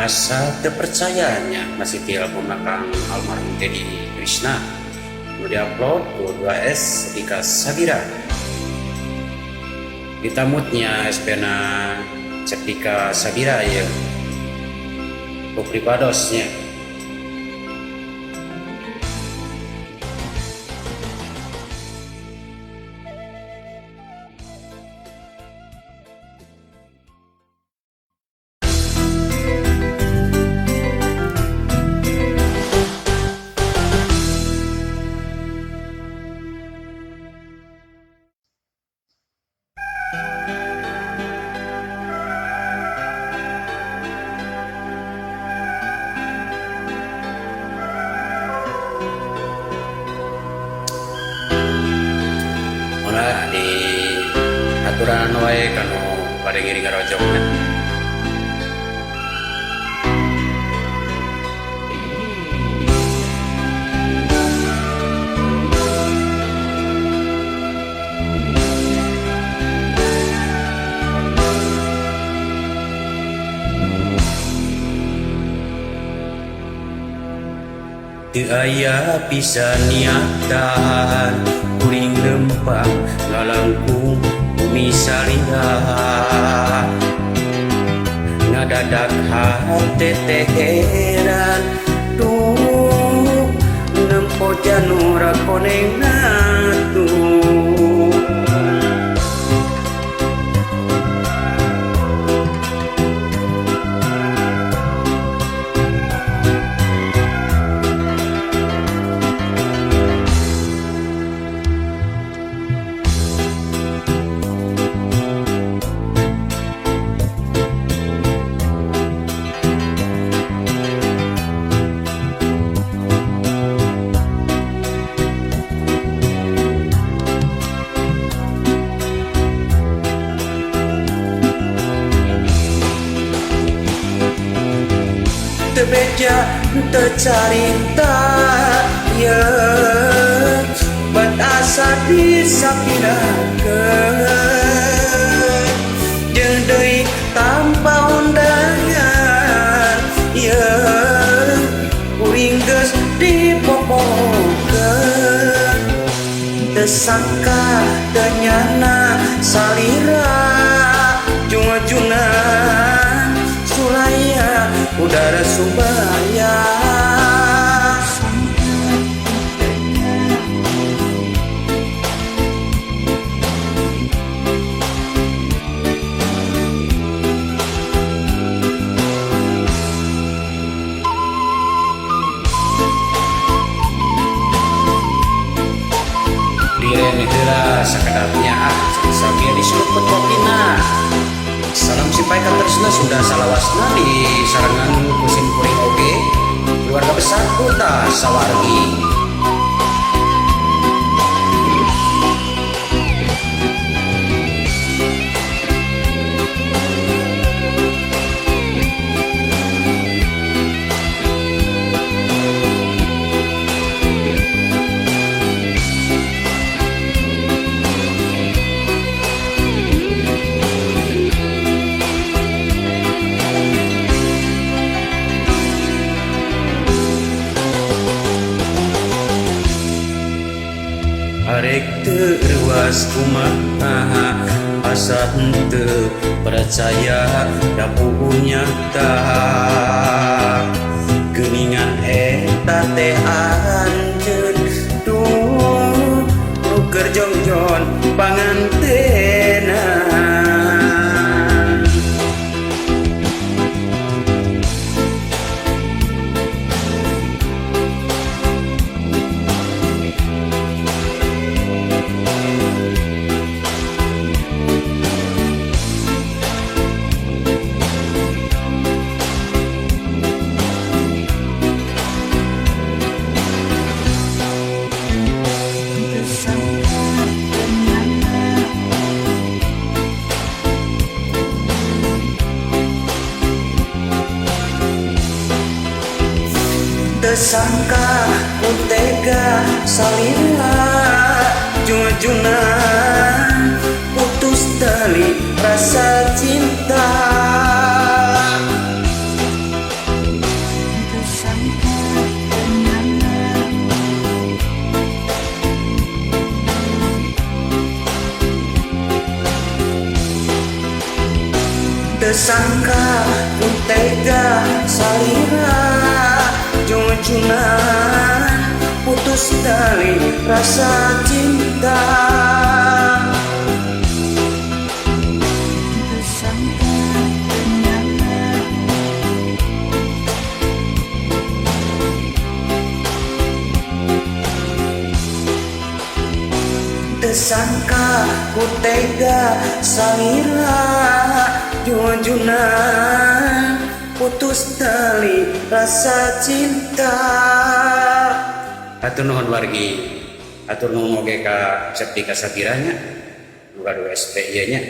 Asa terpercayanya masih album nakang almarhum Teddy Krishna nu diupload ku 2S Dika Sabira. Ditamutnya SPna Septika Sabira ya ku pribadosnya. Di aturan wae kanu pada ngiring ngarojokna. Teu aya pisan niatan kuring lempang ngalangkung bumi salira ngadadak hate teh heran tuh nempo janura koneng tuh. Tebeja tercarita ya bat asa disapirakeun jeung deui tanpa undangan ya kuring geus dipopokeun teu sangka teu nyana salira junga-jungan sulaya udara Subaya. Direne heula sakadarnya sambil diseluput kopina. Salam simpaikan tresna sudah salawasna di sarangan musim kuring oge keluarga besar Kuta Sawargi. Arek teu ruas kumaha asa henteu percaya dapuh nyata geuningan eta teh anjeun duh nu keur jongjon pangantena. Tersangka utega salira junjunan putus tali rasa cinta Tersangka pun tega salira junjunan putus tali rasa cinta. Tersangka ku tega salira junjunan putus tali rasa cinta. Atur nuhun wargi, atur nuhun oge ka Septi Kasabiranya, nuga 2 SP ieu nya.